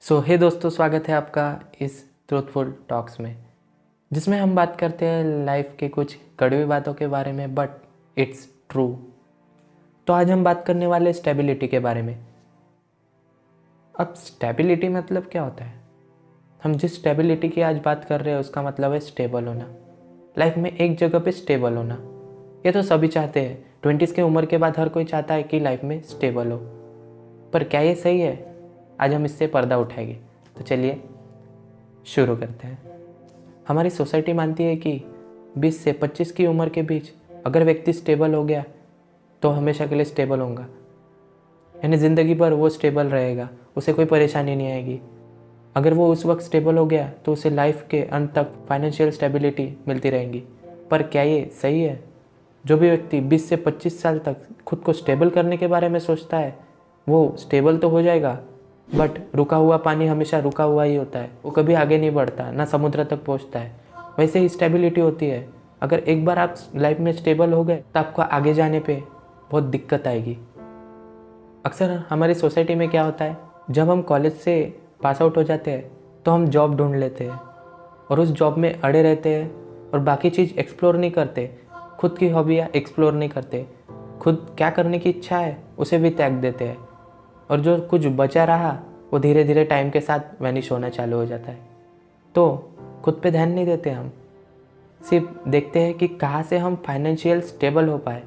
हे दोस्तों, स्वागत है आपका इस ट्रूथफुल टॉक्स में, जिसमें हम बात करते हैं लाइफ के कुछ कड़वी बातों के बारे में, बट इट्स ट्रू। तो आज हम बात करने वाले स्टेबिलिटी के बारे में। अब स्टेबिलिटी मतलब क्या होता है? हम जिस स्टेबिलिटी की आज बात कर रहे हैं उसका मतलब है स्टेबल होना, लाइफ में एक जगह पे स्टेबल होना। ये तो सभी चाहते हैं, 20s की उम्र के बाद हर कोई चाहता है कि लाइफ में स्टेबल हो। पर क्या ये सही है? आज हम इससे पर्दा उठाएंगे। तो चलिए शुरू करते हैं। हमारी सोसाइटी मानती है कि 20 से 25 की उम्र के बीच अगर व्यक्ति स्टेबल हो गया तो हमेशा के लिए स्टेबल होगा, यानी ज़िंदगी भर वो स्टेबल रहेगा, उसे कोई परेशानी नहीं आएगी। अगर वो उस वक्त स्टेबल हो गया तो उसे लाइफ के अंत तक फाइनेंशियल स्टेबिलिटी मिलती रहेगी। पर क्या ये सही है? जो भी व्यक्ति 20 से 25 साल तक खुद को स्टेबल करने के बारे में सोचता है वो स्टेबल तो हो जाएगा, बट रुका हुआ पानी हमेशा रुका हुआ ही होता है, वो कभी आगे नहीं बढ़ता, ना समुद्र तक पहुंचता है। वैसे ही स्टेबिलिटी होती है। अगर एक बार आप लाइफ में स्टेबल हो गए तो आपको आगे जाने पे बहुत दिक्कत आएगी। अक्सर हमारी सोसाइटी में क्या होता है, जब हम कॉलेज से पास आउट हो जाते हैं तो हम जॉब ढूंढ लेते हैं और उस जॉब में अड़े रहते हैं और बाकी चीज़ एक्सप्लोर नहीं करते, खुद की हॉबियाँ एक्सप्लोर नहीं करते, खुद क्या करने की इच्छा है उसे भी त्याग देते हैं, और जो कुछ बचा रहा वो धीरे धीरे टाइम के साथ वैनिश होना चालू हो जाता है। तो खुद पे ध्यान नहीं देते, हम सिर्फ देखते हैं कि कहाँ से हम फाइनेंशियल स्टेबल हो पाए।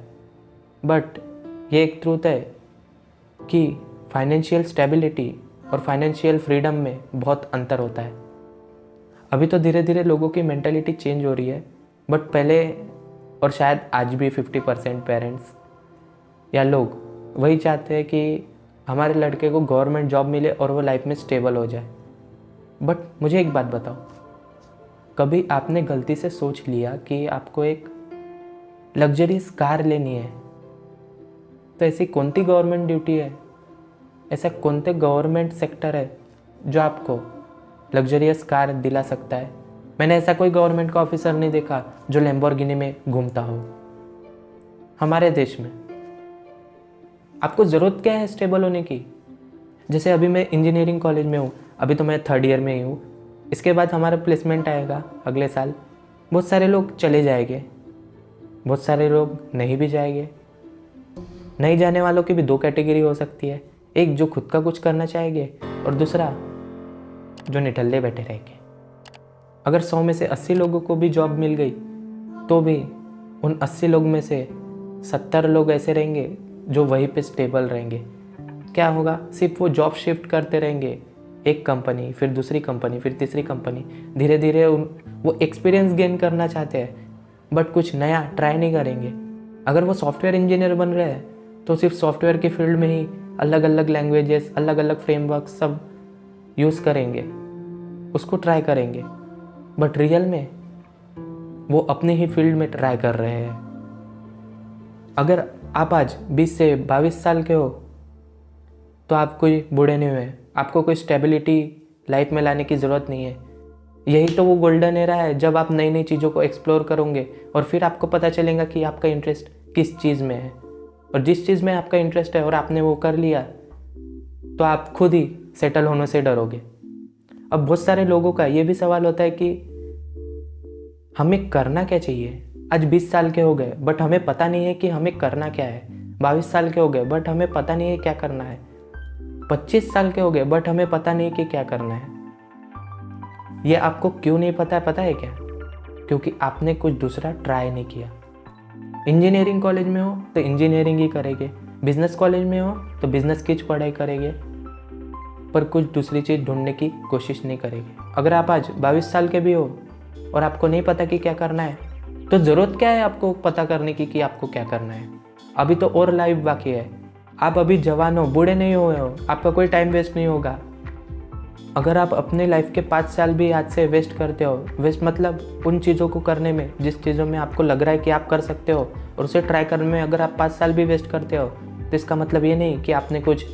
बट ये एक ट्रूथ है कि फाइनेंशियल स्टेबिलिटी और फाइनेंशियल फ्रीडम में बहुत अंतर होता है। अभी तो धीरे धीरे लोगों की मेंटालिटी चेंज हो रही है, बट पहले और शायद आज भी 50% पेरेंट्स या लोग वही चाहते हैं कि हमारे लड़के को गवर्नमेंट जॉब मिले और वो लाइफ में स्टेबल हो जाए। बट मुझे एक बात बताओ, कभी आपने गलती से सोच लिया कि आपको एक लग्जरियस कार लेनी है? तो ऐसी कौन सी गवर्नमेंट ड्यूटी है, ऐसा कौन से गवर्नमेंट सेक्टर है जो आपको लग्जरियस कार दिला सकता है? मैंने ऐसा कोई गवर्नमेंट का ऑफिसर नहीं देखा जो लैम्बोर्गिनी में घूमता हो हमारे देश में। आपको ज़रूरत क्या है स्टेबल होने की? जैसे अभी मैं इंजीनियरिंग कॉलेज में हूँ, अभी तो मैं 3rd ईयर में ही हूँ। इसके बाद हमारा प्लेसमेंट आएगा अगले साल। बहुत सारे लोग चले जाएंगे, बहुत सारे लोग नहीं भी जाएंगे। नहीं जाने वालों की भी 2 कैटेगरी हो सकती है, एक जो खुद का कुछ करना चाहेंगे और दूसरा जो निठल्ले बैठे रहेंगे। अगर 100 में से 80 लोगों को भी जॉब मिल गई तो भी उन 80 लोग में से 70 लोग ऐसे रहेंगे जो वहीं पे स्टेबल रहेंगे। क्या होगा? सिर्फ वो जॉब शिफ्ट करते रहेंगे, एक कंपनी फिर दूसरी कंपनी फिर तीसरी कंपनी। धीरे धीरे वो एक्सपीरियंस गेन करना चाहते हैं, बट कुछ नया ट्राई नहीं करेंगे। अगर वो सॉफ्टवेयर इंजीनियर बन रहे हैं तो सिर्फ सॉफ्टवेयर के फील्ड में ही अलग अलग लैंग्वेजेस, अलग अलग फ्रेमवर्क सब यूज़ करेंगे, उसको ट्राई करेंगे। बट रियल में वो अपने ही फील्ड में ट्राई कर रहे हैं। अगर आप आज 20 से 22 साल के हो तो आप कोई बूढ़े नहीं हुए, आपको कोई स्टेबिलिटी लाइफ में लाने की ज़रूरत नहीं है। यही तो वो गोल्डन एरा है जब आप नई नई चीज़ों को एक्सप्लोर करोगे और फिर आपको पता चलेगा कि आपका इंटरेस्ट किस चीज़ में है, और जिस चीज़ में आपका इंटरेस्ट है और आपने वो कर लिया तो आप खुद ही सेटल होने से डरोगे। अब बहुत सारे लोगों का ये भी सवाल होता है कि हमें करना क्या चाहिए। आज 20 साल के हो गए बट हमें पता नहीं है कि हमें करना क्या है। 22 साल के हो गए बट हमें पता नहीं है क्या करना है। 25 साल के हो गए बट हमें पता नहीं है कि क्या करना है। ये आपको क्यों नहीं पता है क्या? क्योंकि आपने कुछ दूसरा ट्राई नहीं किया। इंजीनियरिंग कॉलेज में हो तो इंजीनियरिंग ही करेंगे, बिजनेस कॉलेज में हो तो बिजनेस की पढ़ाई करेंगे, पर कुछ दूसरी चीज़ ढूंढने की कोशिश नहीं करेंगे। अगर आप आज 22 साल के भी हो और आपको नहीं पता कि क्या करना है तो ज़रूरत क्या है आपको पता करने की कि आपको क्या करना है? अभी तो और लाइफ बाकी है। आप अभी जवान हो, बूढ़े नहीं हुए हो, आपका कोई टाइम वेस्ट नहीं होगा। अगर आप अपने लाइफ के 5 साल भी आज से वेस्ट करते हो, वेस्ट मतलब उन चीज़ों को करने में जिस चीज़ों में आपको लग रहा है कि आप कर सकते हो, और उसे ट्राई करने में अगर आप 5 साल भी वेस्ट करते हो तो इसका मतलब ये नहीं कि आपने कुछ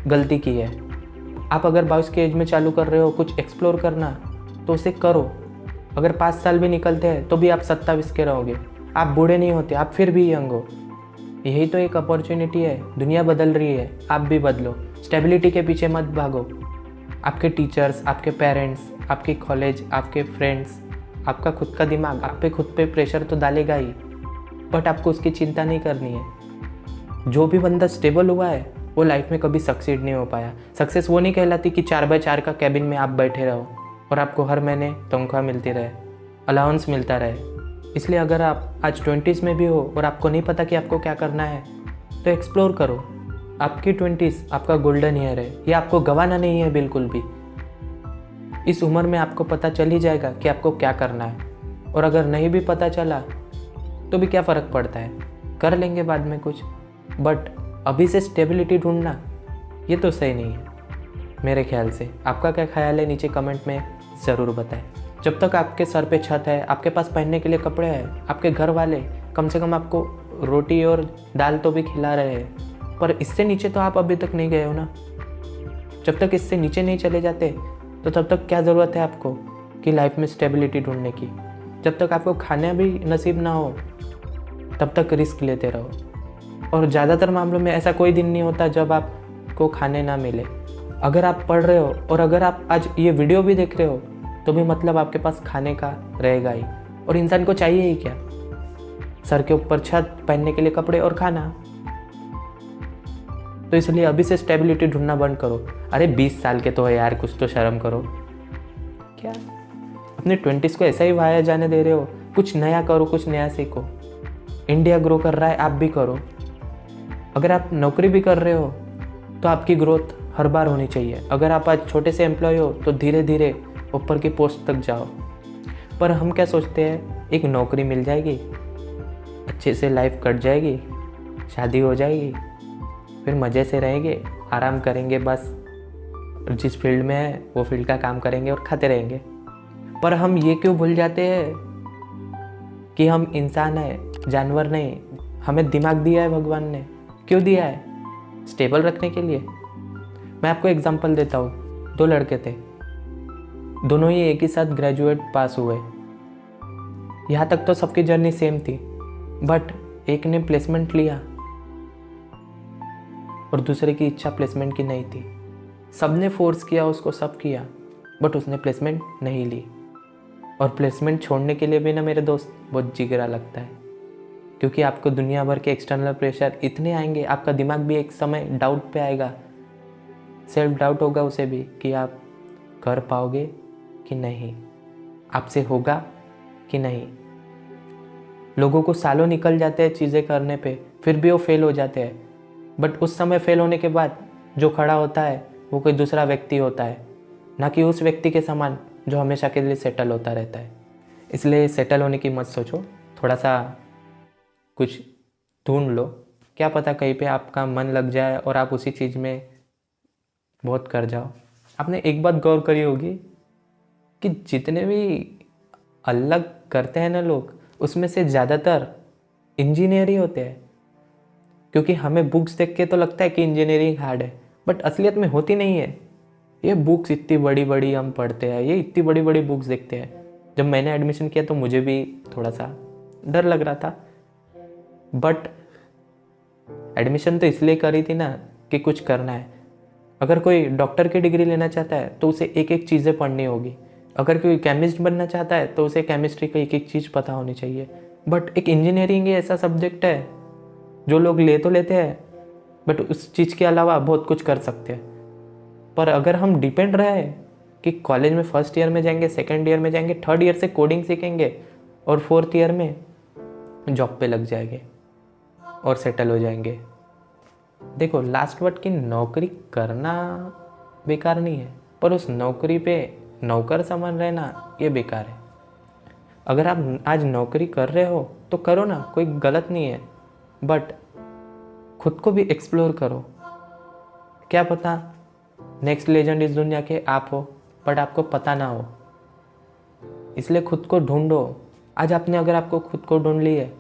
गलती की है। आप अगर 22 की एज में चालू कर रहे हो कुछ एक्सप्लोर करना तो उसे करो। अगर 5 साल भी निकलते हैं तो भी आप 27 के रहोगे, आप बूढ़े नहीं होते, आप फिर भी यंग हो। यही तो एक अपॉर्चुनिटी है। दुनिया बदल रही है, आप भी बदलो। स्टेबिलिटी के पीछे मत भागो। आपके टीचर्स, आपके पेरेंट्स, आपकी कॉलेज, आपके फ्रेंड्स, आपका खुद का दिमाग आप पे खुद पे प्रेशर तो डालेगा ही, बट आपको उसकी चिंता नहीं करनी है। जो भी बंदा स्टेबल हुआ है वो लाइफ में कभी सक्सीड नहीं हो पाया। सक्सेस वो नहीं कहलाती कि 4x4 का कैबिन में आप बैठे रहो और आपको हर महीने तनख्वाह मिलती रहे, अलाउंस मिलता रहे। इसलिए अगर आप आज 20s में भी हो और आपको नहीं पता कि आपको क्या करना है, तो एक्सप्लोर करो। आपकी 20s आपका गोल्डन ईयर है, ये आपको गंवाना नहीं है बिल्कुल भी। इस उम्र में आपको पता चल ही जाएगा कि आपको क्या करना है, और अगर नहीं भी पता चला तो भी क्या फ़र्क पड़ता है, कर लेंगे बाद में कुछ। बट अभी से स्टेबिलिटी ढूंढना ये तो सही नहीं है मेरे ख्याल से। आपका क्या ख्याल है नीचे कमेंट में ज़रूर बताएं। जब तक आपके सर पे छत है, आपके पास पहनने के लिए कपड़े हैं, आपके घर वाले कम से कम आपको रोटी और दाल तो भी खिला रहे हैं, पर इससे नीचे तो आप अभी तक नहीं गए हो ना। जब तक इससे नीचे नहीं चले जाते तो तब तक क्या ज़रूरत है आपको कि लाइफ में स्टेबिलिटी ढूंढने की। जब तक आपको खाना भी नसीब ना हो तब तक रिस्क लेते रहो। और ज़्यादातर मामलों में ऐसा कोई दिन नहीं होता जब आपको खाने ना मिले। अगर आप पढ़ रहे हो और अगर आप आज ये वीडियो भी देख रहे हो तो भी मतलब आपके पास खाने का रहेगा ही, और इंसान को चाहिए ही क्या, सर के ऊपर छत, पहनने के लिए कपड़े और खाना। तो इसलिए अभी से स्टेबिलिटी ढूंढना बंद करो। अरे 20 साल के तो है यार, कुछ तो शर्म करो। क्या अपने 20s को ऐसा ही वाया जाने दे रहे हो? कुछ नया करो, कुछ नया सीखो। इंडिया ग्रो कर रहा है, आप भी करो। अगर आप नौकरी भी कर रहे हो तो आपकी ग्रोथ हर बार होनी चाहिए। अगर आप आज छोटे से एम्प्लॉय हो तो धीरे धीरे ऊपर की पोस्ट तक जाओ। पर हम क्या सोचते हैं, एक नौकरी मिल जाएगी, अच्छे से लाइफ कट जाएगी, शादी हो जाएगी, फिर मज़े से रहेंगे, आराम करेंगे बस, जिस फील्ड में है वो फील्ड का काम करेंगे और खाते रहेंगे। पर हम ये क्यों भूल जाते हैं कि हम इंसान हैं, जानवर नहीं। हमें दिमाग दिया है भगवान ने। क्यों दिया है? स्टेबल रखने के लिए। मैं आपको एग्जांपल देता हूँ। 2 लड़के थे, दोनों ही एक ही साथ ग्रेजुएट पास हुए। यहाँ तक तो सबकी जर्नी सेम थी, बट एक ने प्लेसमेंट लिया और दूसरे की इच्छा प्लेसमेंट की नहीं थी। सबने फोर्स किया उसको, सब किया, बट उसने प्लेसमेंट नहीं ली। और प्लेसमेंट छोड़ने के लिए भी ना मेरे दोस्त बहुत जिगरा लगता है, क्योंकि आपको दुनिया भर के एक्सटर्नल प्रेशर इतने आएंगे, आपका दिमाग भी एक समय डाउट पे आएगा, सेल्फ डाउट होगा उसे भी कि आप कर पाओगे कि नहीं, आपसे होगा कि नहीं। लोगों को सालों निकल जाते हैं चीज़ें करने पे, फिर भी वो फेल हो जाते हैं। बट उस समय फेल होने के बाद जो खड़ा होता है वो कोई दूसरा व्यक्ति होता है, ना कि उस व्यक्ति के समान जो हमेशा के लिए सेटल होता रहता है। इसलिए सेटल होने की मत सोचो, थोड़ा सा कुछ ढूंढ लो। क्या पता कहीं पे आपका मन लग जाए और आप उसी चीज़ में बहुत कर जाओ। आपने एक बात गौर करी होगी कि जितने भी अलग करते हैं ना लोग, उसमें से ज़्यादातर इंजीनियर ही होते हैं। क्योंकि हमें बुक्स देख के तो लगता है कि इंजीनियरिंग हार्ड है, बट असलियत में होती नहीं है। ये बुक्स इतनी बड़ी बड़ी हम पढ़ते हैं, ये इतनी बड़ी बड़ी बुक्स देखते हैं। जब मैंने एडमिशन किया तो मुझे भी थोड़ा सा डर लग रहा था, बट एडमिशन तो इसलिए करी थी ना कि कुछ करना है। अगर कोई डॉक्टर की डिग्री लेना चाहता है तो उसे एक एक चीज़ें पढ़नी होगी। अगर कोई केमिस्ट बनना चाहता है तो उसे केमिस्ट्री का एक एक चीज़ पता होनी चाहिए। बट एक इंजीनियरिंग ऐसा सब्जेक्ट है जो लोग ले तो लेते हैं, बट उस चीज़ के अलावा बहुत कुछ कर सकते हैं। पर अगर हम डिपेंड रहे कि कॉलेज में फर्स्ट ईयर में जाएंगे, सेकेंड ईयर में जाएंगे, थर्ड ईयर से कोडिंग सीखेंगे और फोर्थ ईयर में जॉब पे लग जाएंगे और सेटल हो जाएंगे। देखो, लास्ट वर्ड की नौकरी करना बेकार नहीं है, पर उस नौकरी पे नौकर समान रहना ये बेकार है। अगर आप आज नौकरी कर रहे हो तो करो ना, कोई गलत नहीं है, बट खुद को भी एक्सप्लोर करो। क्या पता नेक्स्ट लेजेंड इस दुनिया के आप हो, बट आपको पता ना हो। इसलिए खुद को ढूंढो। आज आपने अगर आपको खुद को ढूंढ ली है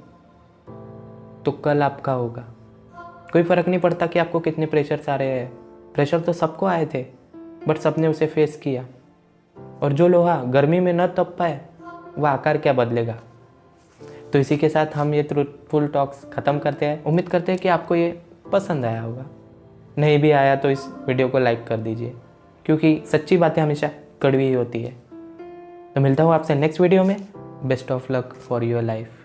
तो कल आपका होगा। कोई फ़र्क नहीं पड़ता कि आपको कितने प्रेशर्स आ रहे हैं। प्रेशर तो सबको आए थे, बट सबने उसे फेस किया। और जो लोहा गर्मी में न तप पाए वह आकार क्या बदलेगा। तो इसी के साथ हम ये ट्रूथफुल टॉक्स ख़त्म करते हैं। उम्मीद करते हैं कि आपको ये पसंद आया होगा। नहीं भी आया तो इस वीडियो को लाइक कर दीजिए। क्योंकि सच्ची बातें हमेशा कड़वी ही होती है। तो मिलता हूँ आपसे नेक्स्ट वीडियो में। Best of luck for your life.